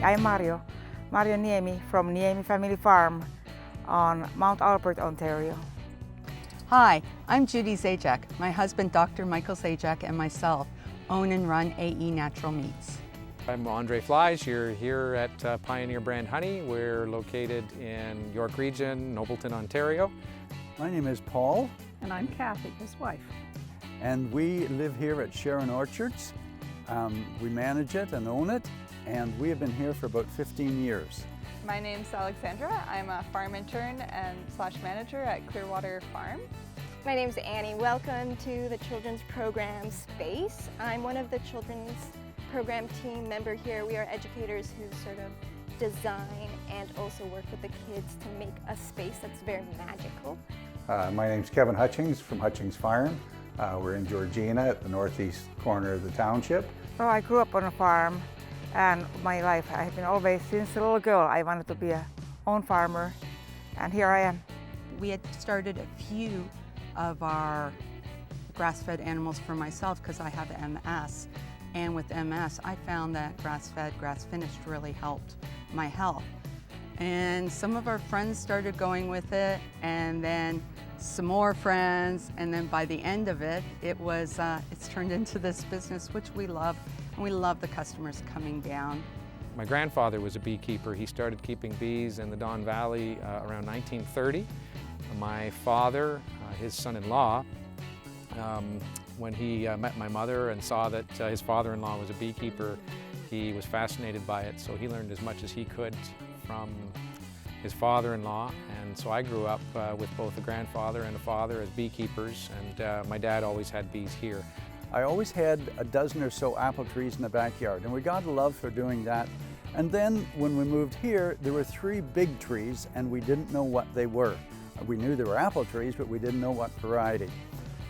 I'm Mario Niemi from Niemi Family Farm on Mount Albert, Ontario. Hi, I'm Judy Zajac. My husband, Dr. Michael Zajac, and myself own and run AE Natural Meats. I'm Andre Flies. You're here at Pioneer Brand Honey. We're located in York Region, Nobleton, Ontario. My name is Paul. And I'm Kathy, his wife. And we live here at Sharon Orchards. We manage it and own it, and we have been here for about 15 years. My name's Alexandra. I'm a farm intern and / manager at Clearwater Farm. My name's Annie. Welcome to the Children's Program Space. I'm one of the Children's Program team member here. We are educators who sort of design and also work with the kids to make a space that's very magical. My name's Kevin Hutchings from Hutchings Farm. We're in Georgina at the northeast corner of the township. So I grew up on a farm, and my life, I've been always, since a little girl, I wanted to be a own farmer, and here I am. We had started a few of our grass-fed animals for myself because I have MS. And with MS, I found that grass-fed, grass-finished really helped my health. And some of our friends started going with it, and then some more friends, and then by the end of it, it's turned into this business which we love, and we love the customers coming down. My grandfather was a beekeeper. He started keeping bees in the Don Valley around 1930. My father, his son-in-law, when he met my mother and saw that his father-in-law was a beekeeper, he was fascinated by it, so he learned as much as he could from his father-in-law. And so I grew up with both a grandfather and a father as beekeepers, and my dad always had bees here. I always had a dozen or so apple trees in the backyard, and we got a love for doing that. And then when we moved here, there were 3 big trees, and we didn't know what they were. We knew they were apple trees, but we didn't know what variety.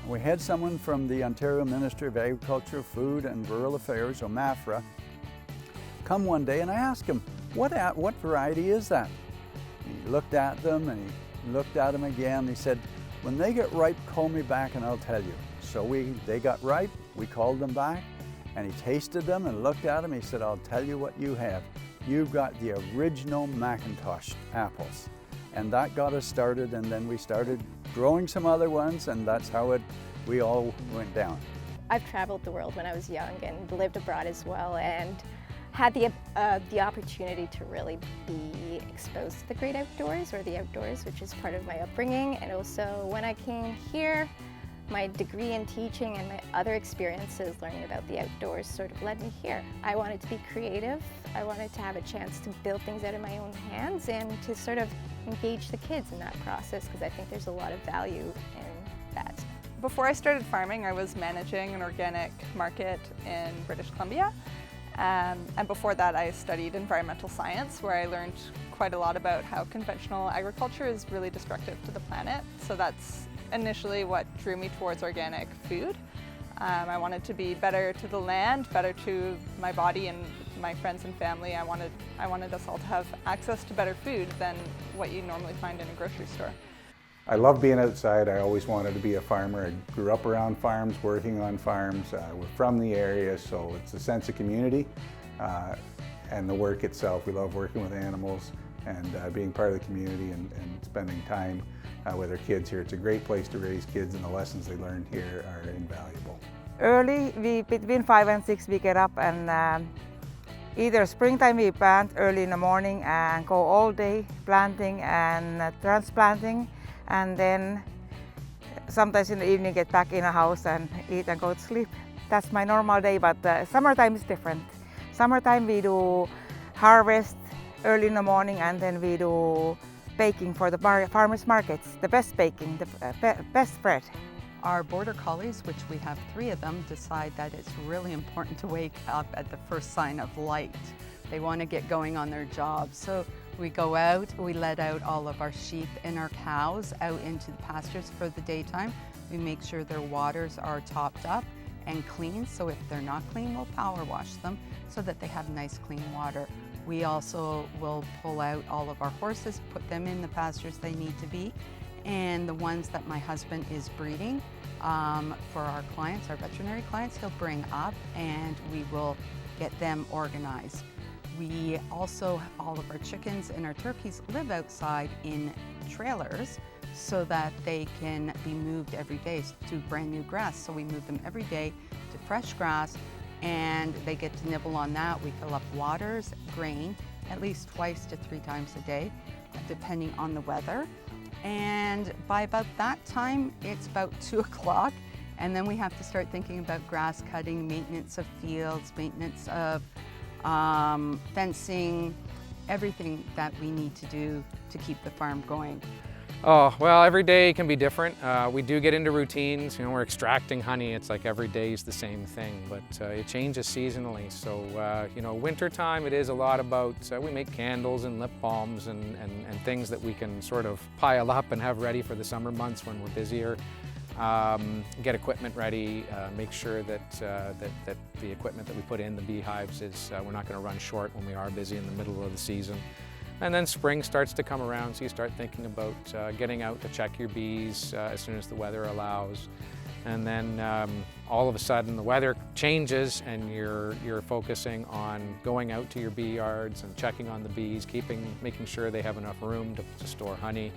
We had someone from the Ontario Ministry of Agriculture, Food and Rural Affairs, or MAFRA, come one day, and I asked him, what variety is that? He looked at them, and he looked at them again. He said, when they get ripe, call me back and I'll tell you. So they got ripe, we called them back, and he tasted them and looked at them. He said, I'll tell you what you have. You've got the original McIntosh apples. And that got us started, and then we started growing some other ones, and that's how we all went down. I've traveled the world when I was young and lived abroad as well, and had the opportunity to really be exposed to the great outdoors, or the outdoors, which is part of my upbringing. And also when I came here, my degree in teaching and my other experiences learning about the outdoors sort of led me here. I wanted to be creative. I wanted to have a chance to build things out of my own hands and to sort of engage the kids in that process, because I think there's a lot of value in that. Before I started farming, I was managing an organic market in British Columbia. And before that, I studied environmental science, where I learned quite a lot about how conventional agriculture is really destructive to the planet. So that's initially what drew me towards organic food. I wanted to be better to the land, better to my body and my friends and family. I wanted us all to have access to better food than what you normally find in a grocery store. I love being outside. I always wanted to be a farmer. I grew up around farms, working on farms. We're from the area, so it's a sense of community and the work itself. We love working with animals and being part of the community and spending time with our kids here. It's a great place to raise kids, and the lessons they learn here are invaluable. Early, between 5 and 6, we get up, and either springtime we plant early in the morning and go all day planting and transplanting, and then sometimes in the evening get back in a house and eat and go to sleep. That's my normal day, but summertime is different. Summertime we do harvest early in the morning, and then we do baking for the farmers markets, the best baking, the best bread. Our border collies, which we have 3 of them, decide that it's really important to wake up at the first sign of light. They want to get going on their jobs. So we go out, we let out all of our sheep and our cows out into the pastures for the daytime. We make sure their waters are topped up and clean, so if they're not clean, we'll power wash them so that they have nice clean water. We also will pull out all of our horses, put them in the pastures they need to be, and the ones that my husband is breeding for our clients, our veterinary clients, he'll bring up, and we will get them organized. We also, all of our chickens and our turkeys live outside in trailers so that they can be moved every day to brand new grass. So we move them every day to fresh grass and they get to nibble on that. We fill up waters, grain, at least 2 to 3 times a day, depending on the weather. And by about that time, it's about 2 o'clock. And then we have to start thinking about grass cutting, maintenance of fields, maintenance of fencing, everything that we need to do to keep the farm going. Oh, well, every day can be different. We do get into routines. You know, we're extracting honey. It's like every day is the same thing, but it changes seasonally. So, you know, winter time, it is a lot about, we make candles and lip balms and things that we can sort of pile up and have ready for the summer months when we're busier. Get equipment ready, make sure that the equipment that we put in the beehives is, we're not going to run short when we are busy in the middle of the season. And then spring starts to come around, so you start thinking about getting out to check your bees as soon as the weather allows. And then all of a sudden the weather changes and you're focusing on going out to your bee yards and checking on the bees, making sure they have enough room to store honey.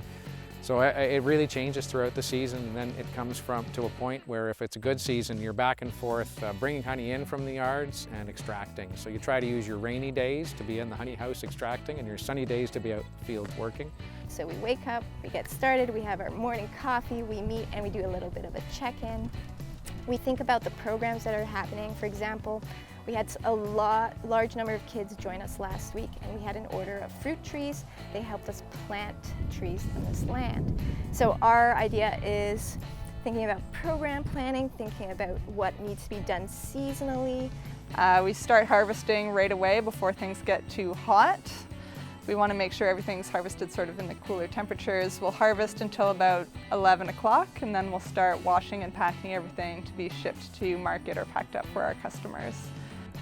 So it really changes throughout the season, and then it comes to a point where if it's a good season, you're back and forth bringing honey in from the yards and extracting. So you try to use your rainy days to be in the honey house extracting and your sunny days to be out in the field working. So we wake up, we get started, we have our morning coffee, we meet and we do a little bit of a check-in. We think about the programs that are happening. For example, we had a large number of kids join us last week and we had an order of fruit trees. They helped us plant trees on this land. So our idea is thinking about program planning, thinking about what needs to be done seasonally. We start harvesting right away before things get too hot. We want to make sure everything's harvested sort of in the cooler temperatures. We'll harvest until about 11 o'clock and then we'll start washing and packing everything to be shipped to market or packed up for our customers.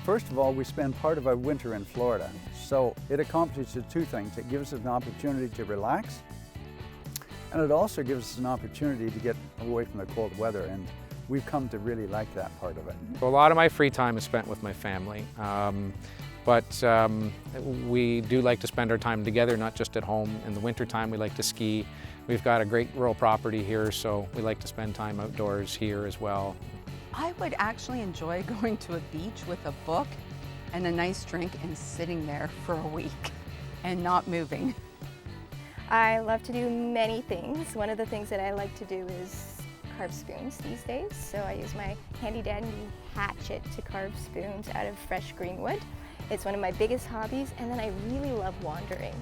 First of all, we spend part of our winter in Florida, so it accomplishes 2 things. It gives us an opportunity to relax, and it also gives us an opportunity to get away from the cold weather, and we've come to really like that part of it. So a lot of my free time is spent with my family, but we do like to spend our time together, not just at home. In the winter time, we like to ski. We've got a great rural property here, so we like to spend time outdoors here as well. I would actually enjoy going to a beach with a book and a nice drink and sitting there for a week and not moving. I love to do many things. One of the things that I like to do is carve spoons these days. So I use my handy dandy hatchet to carve spoons out of fresh green wood. It's one of my biggest hobbies, and then I really love wandering.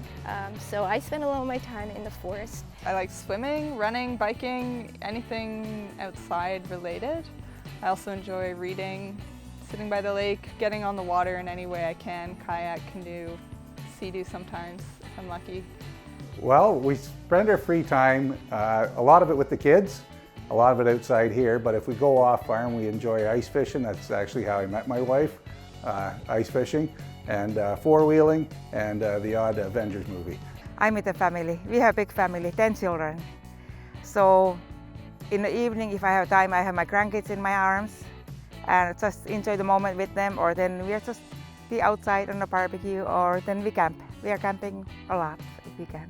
So I spend a lot of my time in the forest. I like swimming, running, biking, anything outside related. I also enjoy reading, sitting by the lake, getting on the water in any way I can, kayak, canoe, sea-doo sometimes if I'm lucky. Well, we spend our free time, a lot of it with the kids, a lot of it outside here, but if we go off farm, we enjoy ice fishing. That's actually how I met my wife, ice fishing, and four-wheeling, and the odd Avengers movie. I'm with a family. We have a big family, 10 children. So in the evening, if I have time, I have my grandkids in my arms and just enjoy the moment with them, or then we're just be outside on a barbecue, or then we camp. We are camping a lot if we can.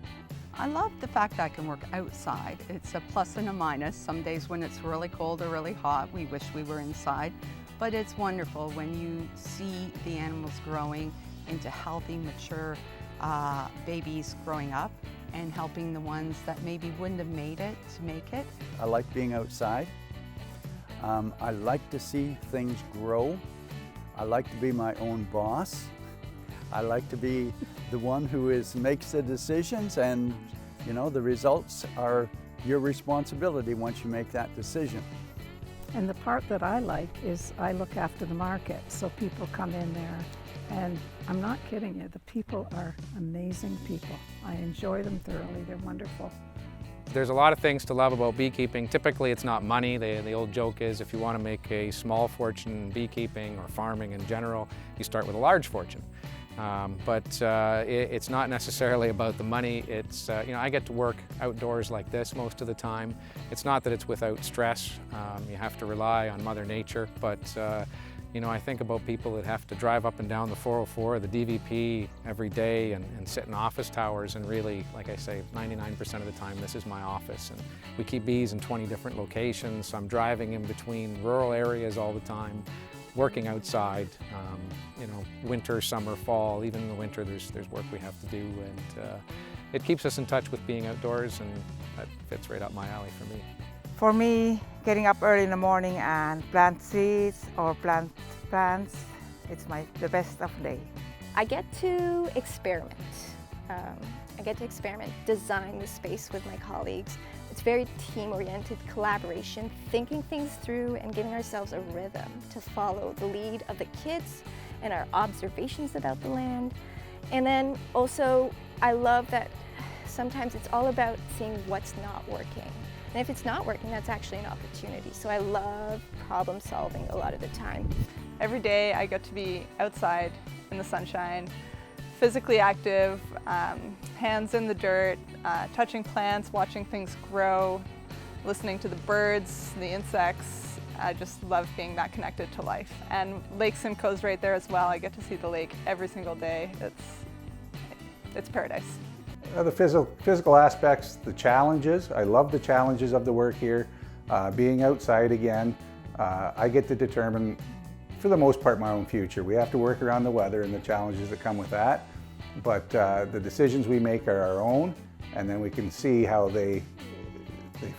I love the fact that I can work outside. It's a plus and a minus. Some days when it's really cold or really hot, we wish we were inside. But it's wonderful when you see the animals growing into healthy, mature babies growing up and helping the ones that maybe wouldn't have made it to make it. I like being outside. I like to see things grow. I like to be my own boss. I like to be the one who makes the decisions, and you know, the results are your responsibility once you make that decision. And the part that I like is I look after the market, so people come in there, and I'm not kidding you, the people are amazing people. I enjoy them thoroughly, they're wonderful. There's a lot of things to love about beekeeping. Typically it's not money. The old joke is if you want to make a small fortune in beekeeping or farming in general, you start with a large fortune. It's not necessarily about the money. It's, you know, I get to work outdoors like this most of the time. It's not that it's without stress. You have to rely on Mother Nature, but You know, I think about people that have to drive up and down the 404, the DVP every day and sit in office towers, and really, like I say, 99% of the time this is my office. And we keep bees in 20 different locations, so I'm driving in between rural areas all the time, working outside, you know, winter, summer, fall. Even in the winter there's work we have to do, and it keeps us in touch with being outdoors, and that fits right up my alley for me. For me, getting up early in the morning and plant seeds or plant plants, it's the best of the day. I get to experiment. Design the space with my colleagues. It's very team-oriented collaboration, thinking things through and giving ourselves a rhythm to follow the lead of the kids and our observations about the land. And then also, I love that sometimes it's all about seeing what's not working. And if it's not working, that's actually an opportunity. So I love problem solving a lot of the time. Every day I get to be outside in the sunshine, physically active, hands in the dirt, touching plants, watching things grow, listening to the birds, the insects. I just love being that connected to life. And Lake Simcoe's right there as well. I get to see the lake every single day. It's paradise. The physical aspects, the challenges. I love the challenges of the work here. Being outside again, I get to determine, for the most part, my own future. We have to work around the weather and the challenges that come with that, but the decisions we make are our own, and then we can see how they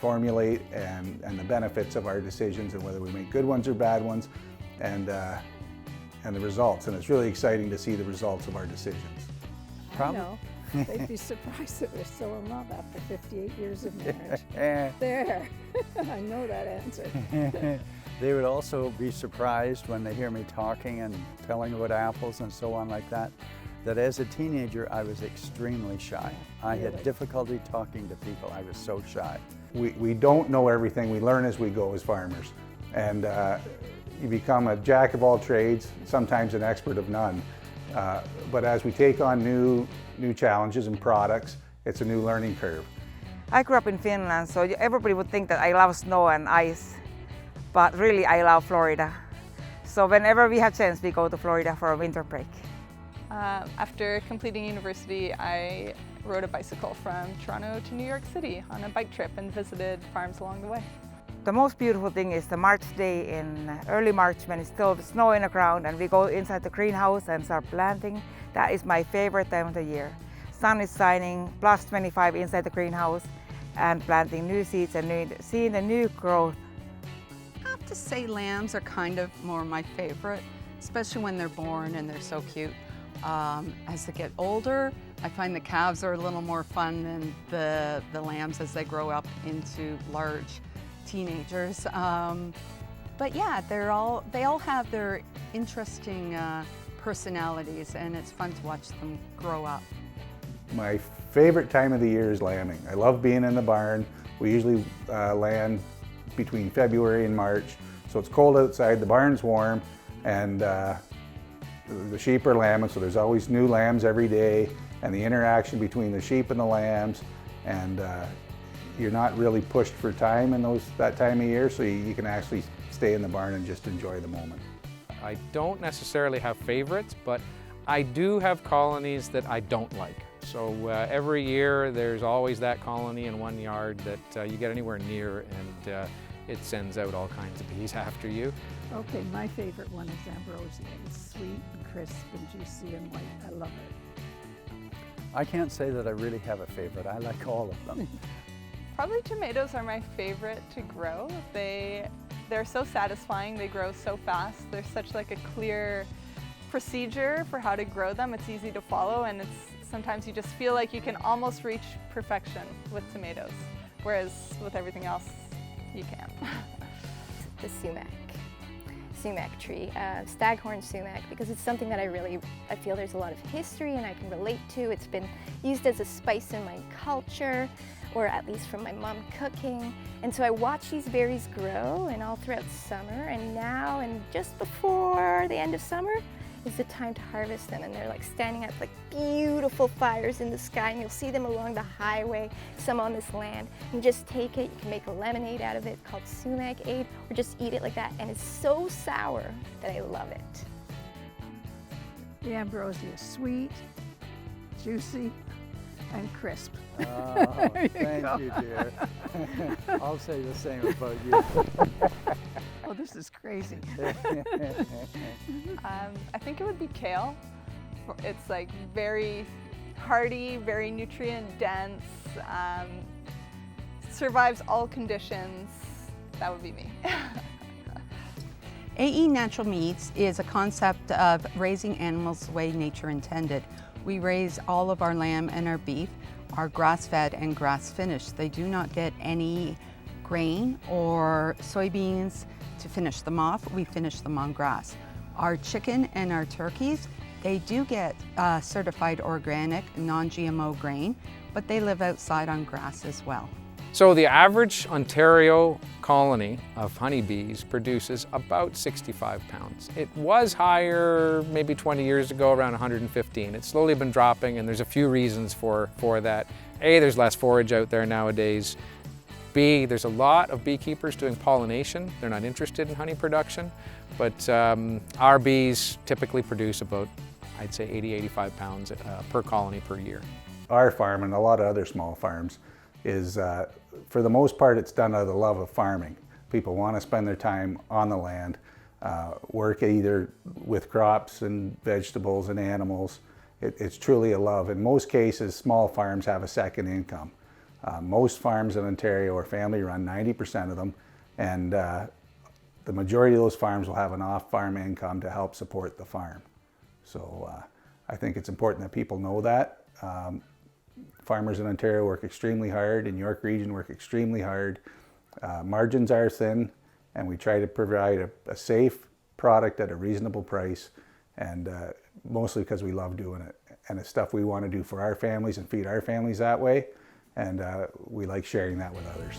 formulate and the benefits of our decisions, and whether we make good ones or bad ones, and the results. And it's really exciting to see the results of our decisions. Probably. They'd be surprised that we're still in love after 58 years of marriage. There, I know that answer. They would also be surprised when they hear me talking and telling about apples and so on like that as a teenager I was extremely shy. I had difficulty talking to people. I was so shy. We don't know everything. We learn as we go as farmers. And you become a jack of all trades, sometimes an expert of none. But as we take on new challenges and products, it's a new learning curve. I grew up in Finland, so everybody would think that I love snow and ice, but really I love Florida. So whenever we have chance, we go to Florida for a winter break. After completing university, I rode a bicycle from Toronto to New York City on a bike trip and visited farms along the way. The most beautiful thing is the March day in early March when it's still snow in the ground and we go inside the greenhouse and start planting. That is my favorite time of the year. Sun is shining, plus 25 inside the greenhouse, and planting new seeds and seeing the new growth. I have to say lambs are kind of more my favorite, especially when they're born and they're so cute. As they get older, I find the calves are a little more fun than the lambs as they grow up into large teenagers. But yeah, they all have their interesting personalities, and it's fun to watch them grow up. My favorite time of the year is lambing. I love being in the barn. We usually land between February and March, so it's cold outside, the barn's warm, and the sheep are lambing, so there's always new lambs every day, and the interaction between the sheep and the lambs, and you're not really pushed for time in that time of year, so you can actually stay in the barn and just enjoy the moment. I don't necessarily have favorites, but I do have colonies that I don't like. So every year there's always that colony in one yard that you get anywhere near, and it sends out all kinds of bees after you. Okay, my favorite one is ambrosia. It's sweet and crisp and juicy and white. I love it. I can't say that I really have a favorite. I like all of them. Probably tomatoes are my favorite to grow. They're so satisfying, they grow so fast. There's such like a clear procedure for how to grow them. It's easy to follow, and sometimes you just feel like you can almost reach perfection with tomatoes, whereas with everything else, you can't. The sumac tree, staghorn sumac, because it's something that I feel there's a lot of history and I can relate to. It's been used as a spice in my culture, or at least from my mom cooking. And so I watch these berries grow and all throughout summer, and now, and just before the end of summer, is the time to harvest them, and they're like standing at like beautiful fires in the sky, and you'll see them along the highway, some on this land. You just take it, you can make a lemonade out of it called sumac-ade, or just eat it like that, and it's so sour that I love it. The ambrosia is sweet, juicy, and crisp. Oh, thank you, dear. I'll say the same about you. Oh, this is crazy. I think it would be kale. It's like very hearty, very nutrient dense, survives all conditions. That would be me. AE Natural Meats is a concept of raising animals the way nature intended. We raise all of our lamb and our beef are grass-fed and grass-finished. They do not get any grain or soybeans to finish them off. We finish them on grass. Our chicken and our turkeys, they do get certified organic, non-GMO grain, but they live outside on grass as well. So the average Ontario colony of honeybees produces about 65 pounds. It was higher maybe 20 years ago, around 115. It's slowly been dropping, and there's a few reasons for that. A, there's less forage out there nowadays. B, there's a lot of beekeepers doing pollination. They're not interested in honey production, but our bees typically produce about, I'd say 80, 85 pounds per colony per year. Our farm and a lot of other small farms is, for the most part, it's done out of the love of farming. People want to spend their time on the land, work either with crops and vegetables and animals. It's truly a love. In most cases, small farms have a second income. Most farms in Ontario are family run, 90% of them, and the majority of those farms will have an off-farm income to help support the farm. So I think it's important that people know that. Farmers in Ontario work extremely hard, in York Region work extremely hard. Margins are thin, and we try to provide a safe product at a reasonable price, and mostly because we love doing it. And it's stuff we want to do for our families and feed our families that way, and we like sharing that with others.